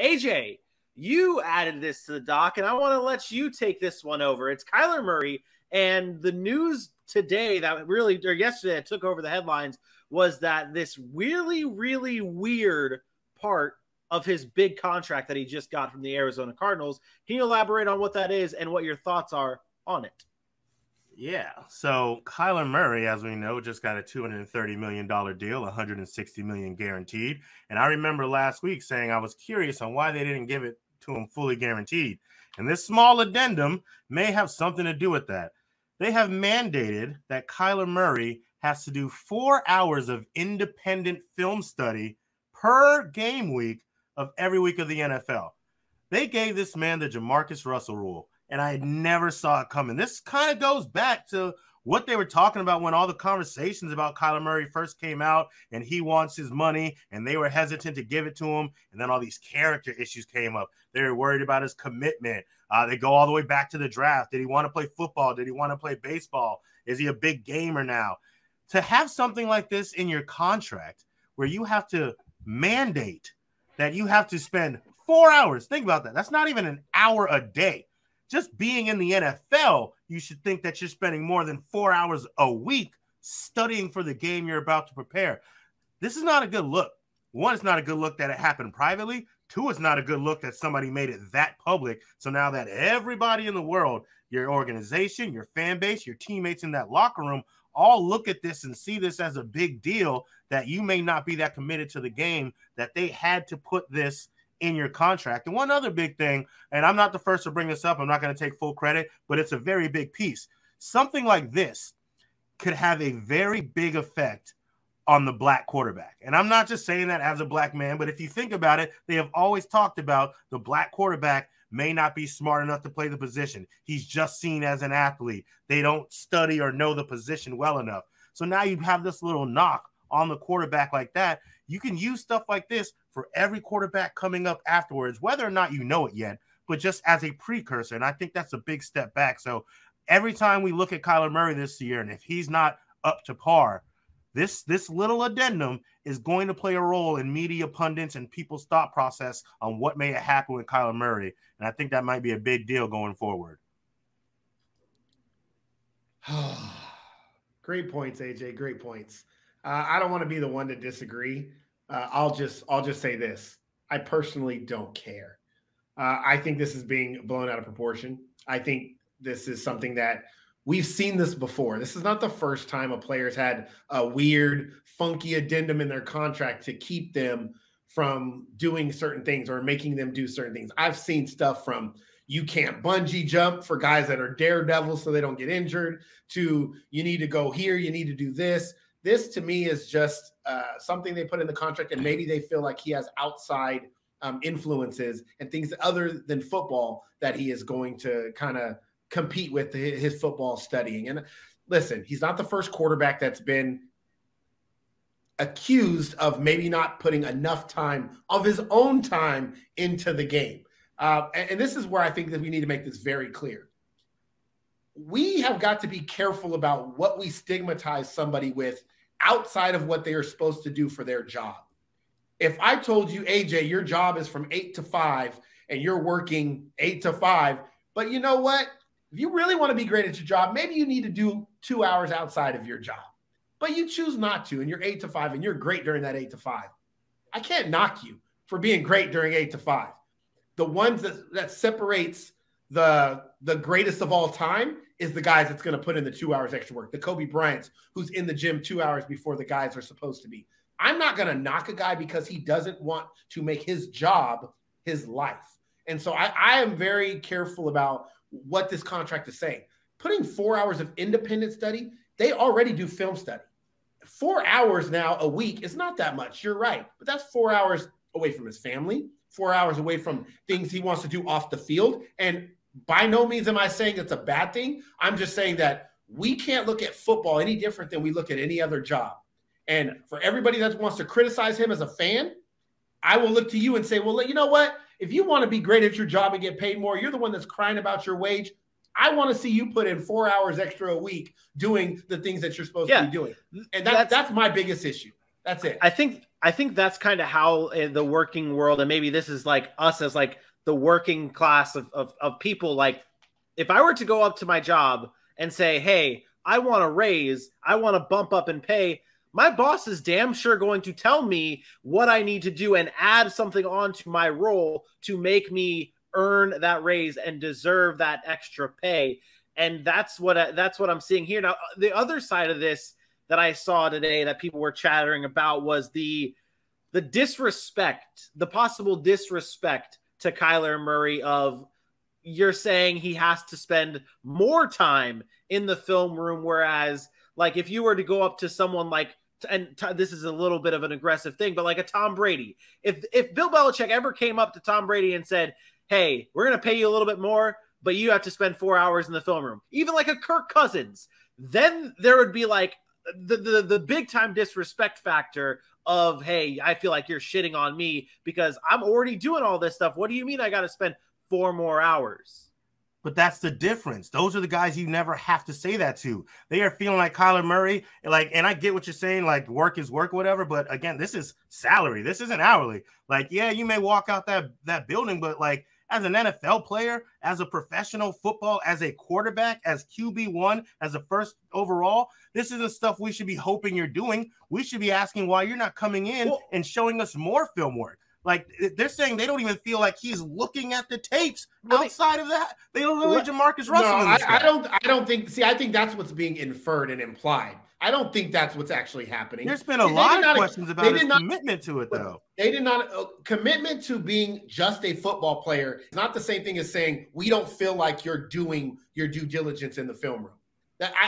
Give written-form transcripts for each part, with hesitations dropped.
AJ, you added this to the doc, and I want to let you take this one over. It's Kyler Murray, and the news today or yesterday that took over the headlines was that this really, really weird part of his big contract that he just got from the Arizona Cardinals. Can you elaborate on what that is and what your thoughts are on it? Yeah, so Kyler Murray, as we know, just got a $230 million deal, $160 million guaranteed. And I remember last week saying I was curious on why they didn't give it to him fully guaranteed. And this small addendum may have something to do with that. They have mandated that Kyler Murray has to do 4 hours of independent film study per game week of every week of the NFL. They gave this man the Jamarcus Russell rule, and I never saw it coming. This kind of goes back to what they were talking about when all the conversations about Kyler Murray first came out, and he wants his money, and they were hesitant to give it to him, and then all these character issues came up. They were worried about his commitment. They go all the way back to the draft. Did he want to play football? Did he want to play baseball? Is he a big gamer now? To have something like this in your contract where you have to mandate that you have to spend 4 hours. Think about that. That's not even an hour a day. Just being in the NFL, you should think that you're spending more than 4 hours a week studying for the game you're about to prepare. This is not a good look. One, it's not a good look that it happened privately. Two, it's not a good look that somebody made it that public. So now that everybody in the world, your organization, your fan base, your teammates in that locker room, all look at this and see this as a big deal, that you may not be that committed to the game, that they had to put this in your contract. And one other big thing, and I'm not the first to bring this up, I'm not going to take full credit, but it's a very big piece. Something like this could have a very big effect on the black quarterback. And I'm not just saying that as a black man, but if you think about it, they have always talked about the black quarterback may not be smart enough to play the position. He's just seen as an athlete. They don't study or know the position well enough. So now you have this little knock on the quarterback like that. You can use stuff like this for every quarterback coming up afterwards, whether or not you know it yet, but just as a precursor. And I think that's a big step back. So every time we look at Kyler Murray this year, and if he's not up to par, this little addendum is going to play a role in media pundits and people's thought process on what may have happened with Kyler Murray. And I think that might be a big deal going forward. Great points, AJ. Great points. I don't want to be the one to disagree. I'll just say this. I personally don't care. I think this is being blown out of proportion. I think this is something that we've seen this before. This is not the first time a player's had a weird, funky addendum in their contract to keep them from doing certain things or making them do certain things. I've seen stuff from you can't bungee jump for guys that are daredevils so they don't get injured, to you need to go here, you need to do this. This, to me, is just something they put in the contract, and maybe they feel like he has outside influences and things other than football that he is going to kind of compete with his football studying. And listen, he's not the first quarterback that's been accused of maybe not putting enough time of his own time into the game. And this is where I think that we need to make this very clear. We have got to be careful about what we stigmatize somebody with outside of what they are supposed to do for their job. If I told you, AJ, your job is from 8 to 5 and you're working 8 to 5, but you know what? If you really want to be great at your job, maybe you need to do 2 hours outside of your job, but you choose not to, and you're 8 to 5 and you're great during that 8 to 5. I can't knock you for being great during 8 to 5. The ones that separates the greatest of all time is the guys that's going to put in the 2 hours extra work. The Kobe Bryant's who's in the gym 2 hours before the guys are supposed to be. I'm not going to knock a guy because he doesn't want to make his job his life. And so I am very careful about what this contract is saying. Putting 4 hours of independent study, they already do film study. 4 hours now a week is not that much. You're right. But that's 4 hours away from his family, 4 hours away from things he wants to do off the field. And by no means am I saying it's a bad thing. I'm just saying that we can't look at football any different than we look at any other job. And for everybody that wants to criticize him as a fan, I will look to you and say, well, you know what? If you want to be great at your job and get paid more, you're the one that's crying about your wage. I want to see you put in 4 hours extra a week doing the things that you're supposed to be doing. And that's my biggest issue. That's it. I think I think that's kind of how in the working world, and maybe this is like us as like the working class of people. Like if I were to go up to my job and say, hey, I want a raise, I want to bump up in pay, my boss is damn sure going to tell me what I need to do and add something onto my role to make me earn that raise and deserve that extra pay. And that's what I'm seeing here. Now, the other side of this that I saw today that people were chattering about was the disrespect, the possible disrespect to Kyler Murray of, you're saying he has to spend more time in the film room, whereas like if you were to go up to someone like, and this is a little bit of an aggressive thing, but like a Tom Brady, if Bill Belichick ever came up to Tom Brady and said, hey, we're going to pay you a little bit more, but you have to spend 4 hours in the film room, even like a Kirk Cousins, then there would be like the big time disrespect factor of, hey, I feel like you're shitting on me because I'm already doing all this stuff. What do you mean I got to spend 4 more hours? But that's the difference. Those are the guys you never have to say that to. They are feeling like Kyler Murray, like, and I get what you're saying, like work is work, whatever. But again, this is salary. This isn't hourly. Like, yeah, you may walk out that building, but like as an NFL player, as a professional football, as a quarterback, as QB1, as a first overall, this isn't stuff we should be hoping you're doing. We should be asking why you're not coming in and showing us more film work. Like they're saying they don't even feel like he's looking at the tapes outside of that. They don't really Jamarcus Russell. No, I don't think. See, I think that's what's being inferred and implied. I don't think that's what's actually happening. There's been a lot of questions about his commitment to it, though. They did not commitment to being just a football player. It's not the same thing as saying we don't feel like you're doing your due diligence in the film room.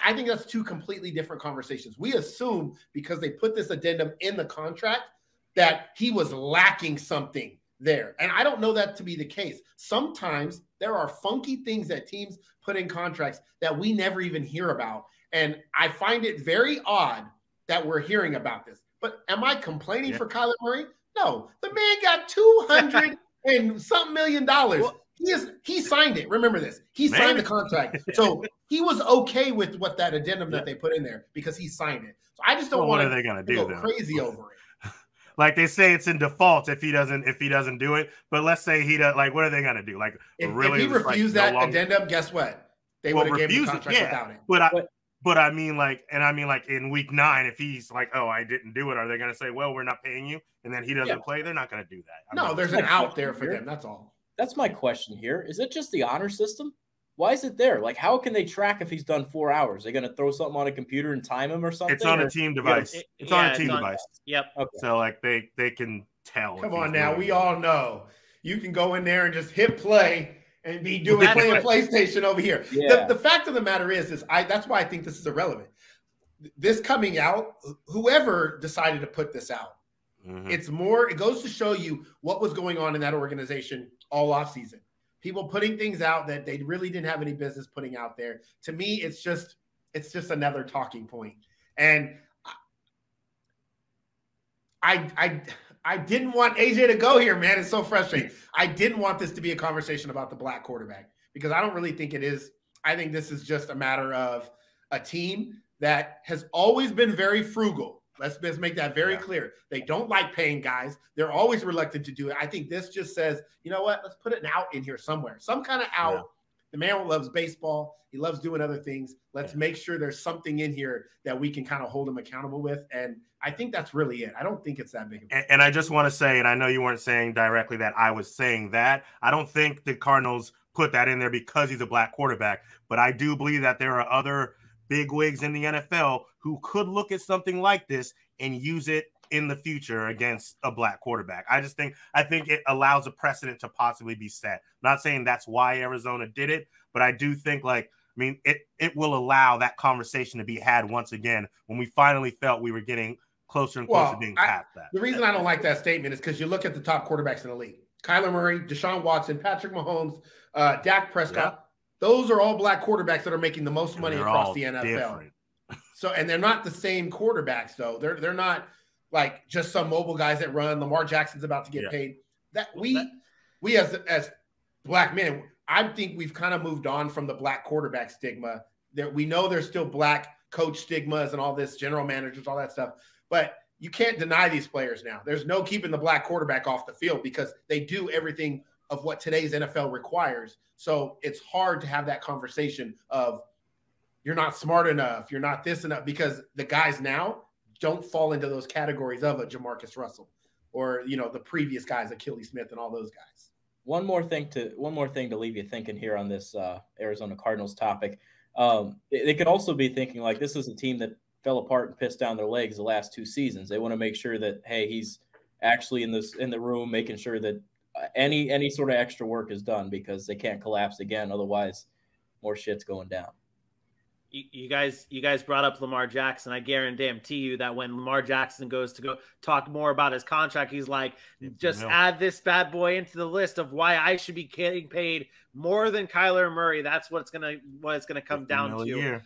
I think that's two completely different conversations. We assume because they put this addendum in the contract that he was lacking something there. And I don't know that to be the case. Sometimes there are funky things that teams put in contracts that we never even hear about. And I find it very odd that we're hearing about this. But am I complaining for Kyler Murray? No. The man got $200 and something million. Well, he signed it. Remember this. He signed the contract. So he was okay with what that addendum that they put in there because he signed it. So I just don't want to go crazy over it. Like they say it's in default if he doesn't do it. But let's say he does, like, what are they gonna do? Like if he refused that addendum, guess what? They would have given the contract without it. But I mean like in week 9, if he's like, oh, I didn't do it, are they gonna say, well, we're not paying you, and then he doesn't play? They're not gonna do that. There's an out there for them. That's all. That's my question here. Is it just the honor system? Why is it there? Like, how can they track if he's done 4 hours? They're going to throw something on a computer and time him or something? It's on a team device. It's on a team device. Yep. Okay. So, like, they can tell. Come on now. We all know. You can go in there and just hit play and be playing PlayStation over here. Yeah. The fact of the matter is that's why I think this is irrelevant. This coming out, whoever decided to put this out, it goes to show you what was going on in that organization all offseason. People putting things out that they really didn't have any business putting out there. To me, it's just another talking point. And I didn't want AJ to go here, man. It's so frustrating. I didn't want this to be a conversation about the black quarterback because I don't really think it is. I think this is just a matter of a team that has always been very frugal. Let's make that very clear. They don't like paying guys. They're always reluctant to do it. I think this just says, you know what? Let's put an out in here somewhere. Some kind of out. Yeah. The man loves baseball. He loves doing other things. Let's make sure there's something in here that we can kind of hold him accountable with. And I think that's really it. I don't think it's that big of a And I just want to say, and I know you weren't saying directly that I was saying that. I don't think the Cardinals put that in there because he's a black quarterback. But I do believe that there are other bigwigs in the NFL who could look at something like this and use it in the future against a black quarterback. I think it allows a precedent to possibly be set. I'm not saying that's why Arizona did it, but I do think it will allow that conversation to be had once again when we finally felt we were getting closer and closer to being past that. The reason I don't like that statement is because you look at the top quarterbacks in the league. Kyler Murray, Deshaun Watson, Patrick Mahomes, Dak Prescott. Yep. Those are all black quarterbacks that are making the most money across the NFL. Different. So, and they're not the same quarterbacks, though. They're not like just some mobile guys that run. Lamar Jackson's about to get paid. That we as black men, I think we've kind of moved on from the black quarterback stigma. That we know there's still black coach stigmas and all this, general managers, all that stuff. But you can't deny these players now. There's no keeping the black quarterback off the field because they do everything of what today's NFL requires. So it's hard to have that conversation of you're not smart enough, you're not this enough, because the guys now don't fall into those categories of a Jamarcus Russell or, you know, the previous guys, Achilles Smith and all those guys. One more thing to leave you thinking here on this Arizona Cardinals topic. They could also be thinking like this is a team that fell apart and pissed down their legs the last 2 seasons. They want to make sure that, hey, he's actually in the room, making sure that any sort of extra work is done because they can't collapse again. Otherwise, more shit's going down. You guys brought up Lamar Jackson. I guarantee you that when Lamar Jackson goes to go talk more about his contract, he's like, just add this bad boy into the list of why I should be getting paid more than Kyler Murray. That's what it's gonna come down to.